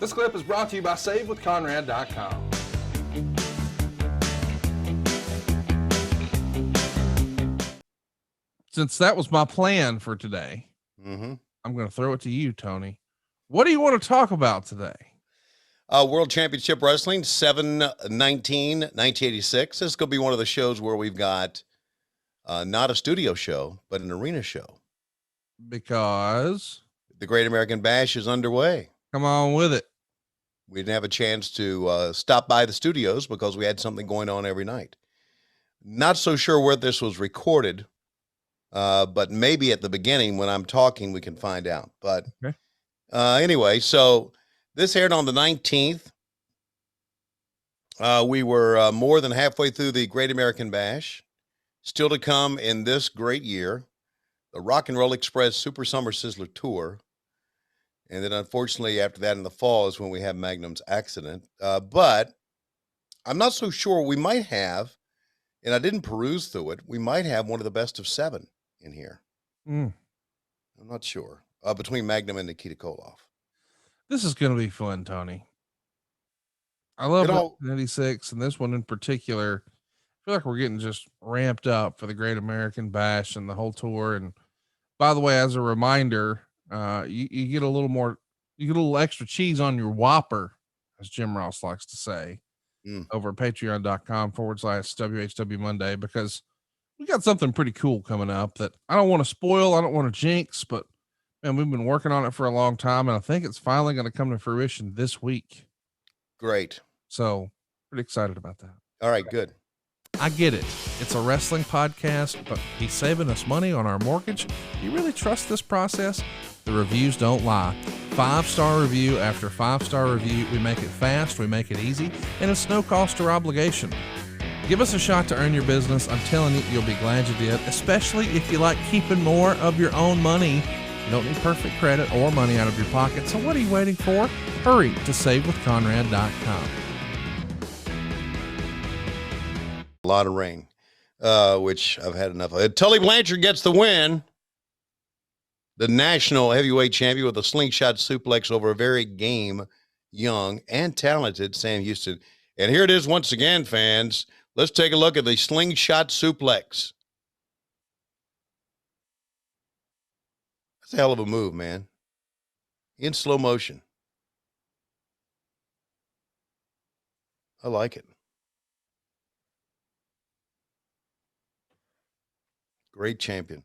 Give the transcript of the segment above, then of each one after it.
This clip is brought to you by SaveWithConrad.com. Since that was my plan for today, I'm going to throw it to you, Tony. What do you want to talk about today? World Championship Wrestling, 7/19/1986. This is going to be one of the shows where we've got not a studio show, but an arena show. Because the Great American Bash is underway. Come on with it. We didn't have a chance to stop by the studios because we had something going on every night. Not so sure where this was recorded, but maybe at the beginning when I'm talking, we can find out. But anyway, so this aired on the 19th. We were more than halfway through the Great American Bash. Still to come in this great year, the Rock and Roll Express Super Summer Sizzler Tour. And then, unfortunately, after that in the fall is when we have Magnum's accident. But I'm not so sure. We might have, and I didn't peruse through it, we might have one of the best of 7 in here. I'm not sure. Between Magnum and Nikita Koloff. This is going to be fun, Tony. I love 96, and this one in particular. I feel like we're getting just ramped up for the Great American Bash and the whole tour. And by the way, as a reminder, you get a little more, you get a little extra cheese on your Whopper, as Jim Ross likes to say, over at patreon.com/WHW Monday, because we got something pretty cool coming up that I don't want to spoil. I don't want to jinx, but man, we've been working on it for a long time, and I think it's finally going to come to fruition this week. Great. So pretty excited about that. All right, good. I get it. It's a wrestling podcast, but he's saving us money on our mortgage. Do you really trust this process? The reviews don't lie. 5-star review after 5-star review. We make it fast, we make it easy, and it's no cost or obligation. Give us a shot to earn your business. I'm telling you, you'll be glad you did, especially if you like keeping more of your own money. You don't need perfect credit or money out of your pocket. So what are you waiting for? Hurry to SaveWithConrad.com. A lot of rain, which I've had enough of. Tully Blanchard gets the win. The national heavyweight champion with a slingshot suplex over a very game, young, and talented Sam Houston. And here it is once again, fans. Let's take a look at the slingshot suplex. That's a hell of a move, man. In slow motion. I like it. Great champion.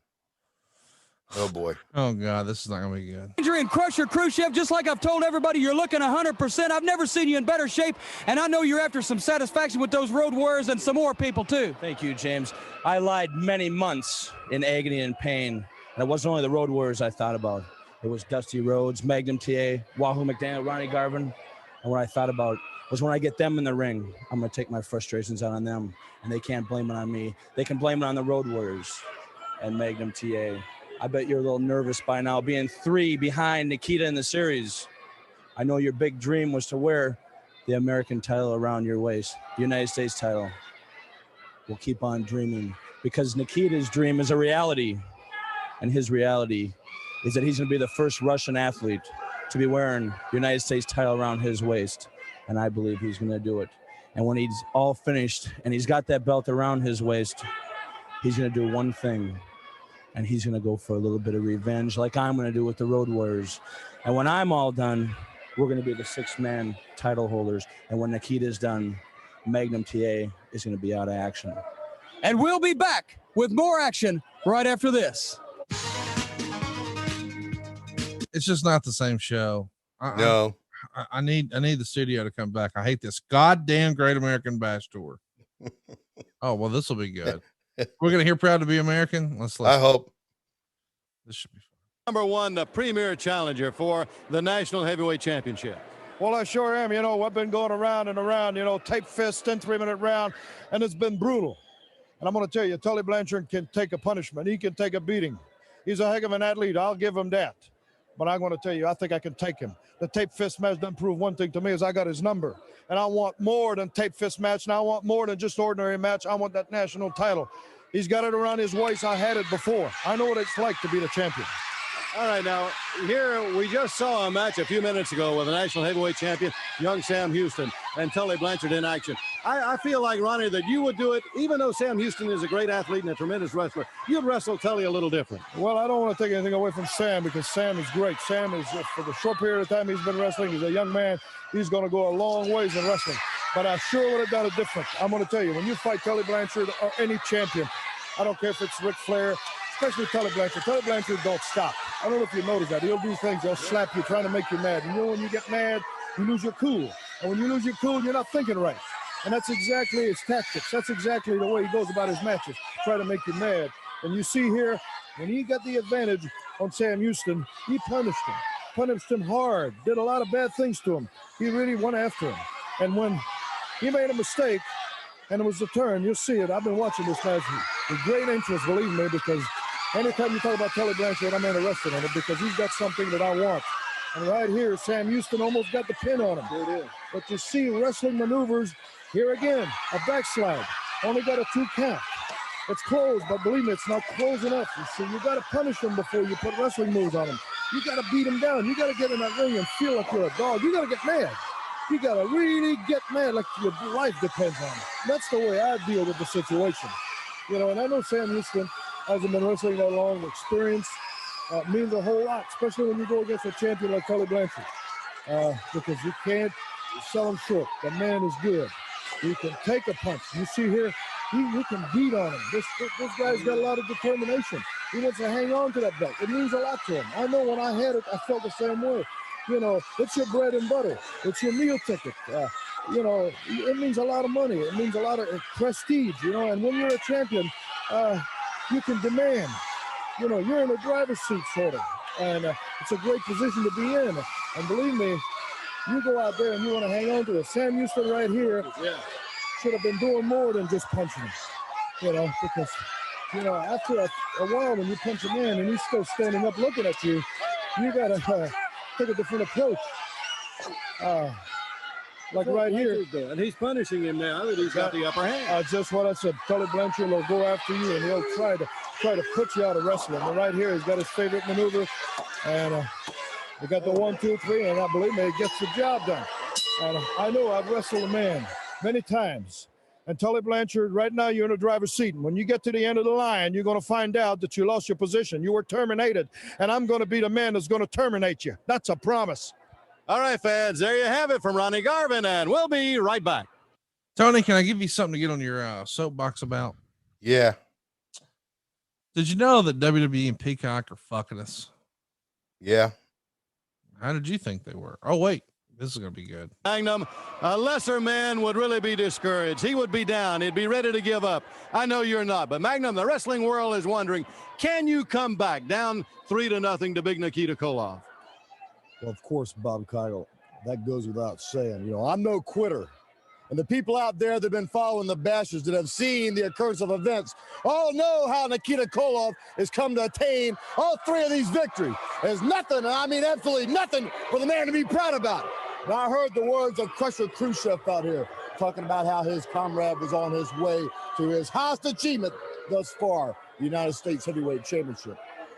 Oh, boy. Oh, God, this is not going to be good. Injury and Crusher Khrushchev, just like I've told everybody, you're looking 100%. I've never seen you in better shape, and I know you're after some satisfaction with those Road Warriors and some more people, too. Thank you, James. I lied many months in agony and pain, and it wasn't only the Road Warriors I thought about. It was Dusty Rhodes, Magnum TA, Wahoo McDaniel, Ronnie Garvin, and what I thought about was when I get them in the ring, I'm going to take my frustrations out on them, and they can't blame it on me. They can blame it on the Road Warriors and Magnum TA. I bet you're a little nervous by now, being 3 behind Nikita in the series. I know your big dream was to wear the American title around your waist, the United States title. We'll keep on dreaming because Nikita's dream is a reality, and his reality is that he's going to be the first Russian athlete to be wearing the United States title around his waist, and I believe he's going to do it. And when he's all finished and he's got that belt around his waist, he's going to do one thing. And he's going to go for a little bit of revenge like I'm going to do with the Road Warriors. And when I'm all done, we're going to be the 6-man title holders. And when Nikita's done, Magnum TA is going to be out of action. And we'll be back with more action right after this. It's just not the same show. No. I need the studio to come back. I hate this goddamn Great American Bash Tour. Oh, well, this will be good. We're going to hear Proud to be American. Let's I hope. This should be fun. Number 1, the premier challenger for the National Heavyweight Championship. Well, I sure am. You know, I've been going around and around, you know, tape fist, 10 3-minute round, and it's been brutal. And I'm going to tell you, Tully Blanchard can take a punishment. He can take a beating. He's a heck of an athlete. I'll give him that. But I'm going to tell you, I think I can take him. The tape fist match doesn't prove one thing to me is I got his number. And I want more than tape fist match, and I want more than just ordinary match. I want that national title. He's got it around his waist. I had it before. I know what it's like to be the champion. All right, now, here we just saw a match a few minutes ago with the national heavyweight champion, young Sam Houston, and Tully Blanchard in action. I feel like, Ronnie, that you would do it, even though Sam Houston is a great athlete and a tremendous wrestler, you'd wrestle Tully a little different. Well, I don't want to take anything away from Sam because Sam is great. Sam is, for the short period of time he's been wrestling, he's a young man. He's going to go a long ways in wrestling. But I sure would have done it different. I'm going to tell you, when you fight Tully Blanchard or any champion, I don't care if it's Ric Flair, especially Tully Blanchard. Tully Blanchard don't stop. I don't know if you noticed that. He'll do things. He'll slap you, trying to make you mad. And you know, when you get mad, you lose your cool. And when you lose your cool, you're not thinking right. And that's exactly his tactics. That's exactly the way he goes about his matches, try to make you mad. And you see here, when he got the advantage on Sam Houston, he punished him hard, did a lot of bad things to him. He really went after him. And when he made a mistake, and it was the turn, you'll see it. I've been watching this match with great interest, believe me, because anytime you talk about Tully Blanchard, I'm interested in it because he's got something that I want. And right here, Sam Houston almost got the pin on him. It is. But you see wrestling maneuvers, here again, a backslide. Only got a 2 count. It's closed, but believe me, it's not close enough. You see, you got to punish him before you put wrestling moves on him. You got to beat him down. You got to get in that ring and feel like you're a dog. You got to get mad. You got to really get mad like your life depends on it. That's the way I deal with the situation. You know, and I know Sam Houston hasn't been wrestling that long. Experience means a whole lot, especially when you go against a champion like Tully Blanchard. Because you can't sell him short. The man is good. He can take a punch. You see here, he can beat on him. This guy's got a lot of determination. He wants to hang on to that belt. It means a lot to him. I know when I had it, I felt the same way. You know, it's your bread and butter. It's your meal ticket. You know, it means a lot of money. It means a lot of prestige, you know. And when you're a champion, you can demand. You know, you're in a driver's seat, sort of. And it's a great position to be in. And believe me, you go out there and you want to hang on to it. Sam Houston right here should have been doing more than just punching him. You know, because, you know, after a while when you punch a man and he's still standing up looking at you, you got to take a different approach. Like right here. And he's punishing him now that he's got the upper hand. Just what I said. Tully Blanchard will go after you and he'll try to put you out of wrestling. And right here, he's got his favorite maneuver. And he got the 1, 2, 3, and I believe me, it gets the job done. And I know I've wrestled a man many times. And Tully Blanchard, right now you're in a driver's seat. And when you get to the end of the line, you're going to find out that you lost your position. You were terminated. And I'm going to be the man that's going to terminate you. That's a promise. All right, fans, there you have it from Ronnie Garvin, and we'll be right back. Tony, can I give you something to get on your soapbox about? Yeah. Did you know that WWE and Peacock are fucking us? Yeah. How did you think they were? Oh, wait. This is going to be good. Magnum, a lesser man would really be discouraged. He would be down. He'd be ready to give up. I know you're not, but Magnum, the wrestling world is wondering, can you come back down 3-0 to Big Nikita Koloff? Well, of course, Bob Keitel, that goes without saying. You know, I'm no quitter. And the people out there that have been following the Bashers that have seen the occurrence of events all know how Nikita Koloff has come to attain all 3 of these victories. There's nothing, and I mean absolutely nothing, for the man to be proud about. And I heard the words of Crusher Khrushchev out here talking about how his comrade was on his way to his highest achievement thus far, the United States Heavyweight Championship.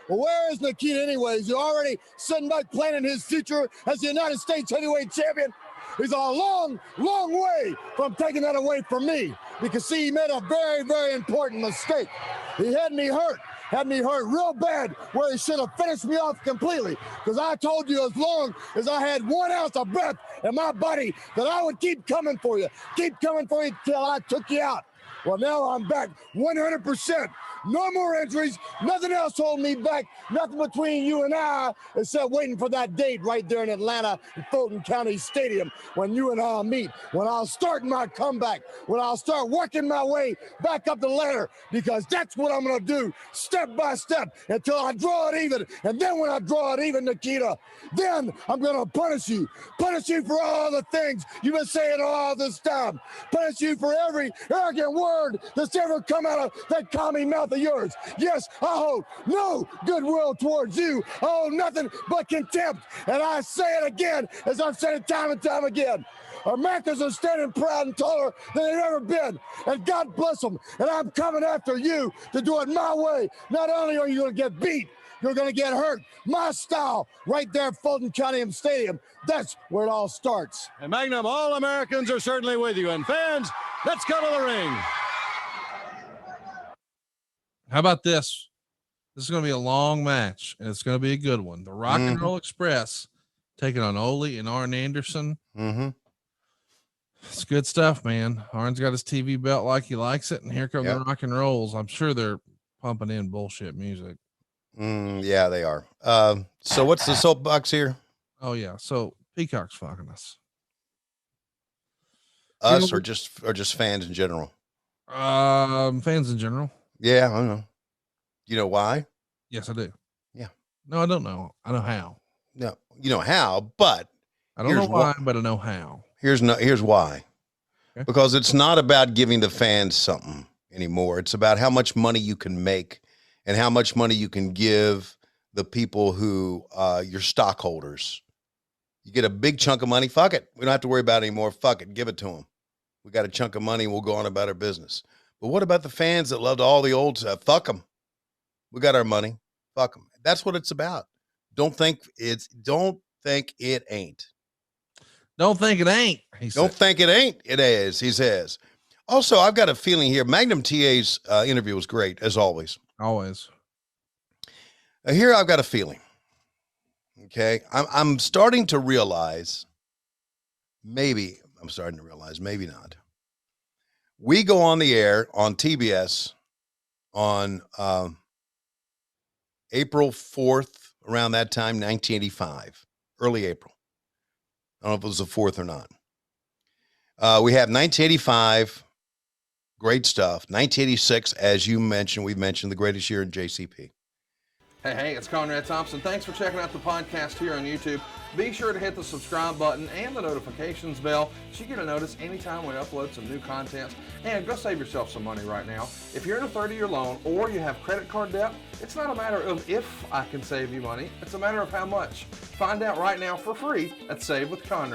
Well, where is Nikita anyways? He's already sitting back planning his future as the United States Heavyweight Champion. He's a long, long way from taking that away from me. Because, see, he made a very, very important mistake. He had me hurt real bad where he should have finished me off completely. Because I told you as long as I had 1 ounce of breath in my body that I would keep coming for you till I took you out. Well, now I'm back 100%. No more injuries. Nothing else holding me back. Nothing between you and I except waiting for that date right there in Atlanta in Fulton County Stadium when you and I'll meet, when I'll start my comeback, when I'll start working my way back up the ladder, because that's what I'm going to do step by step until I draw it even. And then when I draw it even, Nikita, then I'm going to punish you for all the things you've been saying all this time. Punish you for every arrogant word that's ever come out of that commie mouth of yours. Yes, I hold no goodwill towards you. I hold nothing but contempt. And I say it again, as I've said it time and time again. Americans are standing proud and taller than they've ever been. And God bless them. And I'm coming after you to do it my way. Not only are you going to get beat, you're going to get hurt. My style, right there at Fulton County Stadium. That's where it all starts. And Magnum, all Americans are certainly with you. And fans, let's go to the ring. How about this? This is going to be a long match, and it's going to be a good one. The Rock and Roll Express taking on Ole and Arn Anderson. It's good stuff, man. Arn's got his TV belt like he likes it, and here come the Rock and Rolls. I'm sure they're pumping in bullshit music. Yeah, they are. So what's the soapbox here? Oh yeah. So Peacock's fucking us. Us, or just fans in general? Fans in general. Yeah, I don't know. You know why? Yes, I do. Yeah. No, I don't know. I know how. No, you know how, but I don't know why, but I know how. Here's why. Okay. Because it's not about giving the fans something anymore. It's about how much money you can make and how much money you can give the people who your stockholders. You get a big chunk of money. Fuck it. We don't have to worry about it anymore. Fuck it. Give it to them. We got a chunk of money and we'll go on about our business. But what about the fans that loved all the old stuff? Fuck them. We got our money. Fuck them. That's what it's about. Don't think it ain't. Don't think it ain't. Don't think it ain't. It is, he says. Also, I've got a feeling here. Magnum TA's interview was great, as always. Always. Here I've got a feeling. Okay. I'm starting to realize, maybe not. We go on the air on TBS on April 4th, around that time, 1985, early April. I don't know if it was the 4th or not. We have 1985, great stuff. 1986, as you mentioned, we've mentioned the greatest year in JCP. Hey, it's Conrad Thompson. Thanks for checking out the podcast here on YouTube. Be sure to hit the subscribe button and the notifications bell so you get a notice anytime we upload some new content. And go save yourself some money right now. If you're in a 30-year loan or you have credit card debt, it's not a matter of if I can save you money. It's a matter of how much. Find out right now for free at Save with Conrad.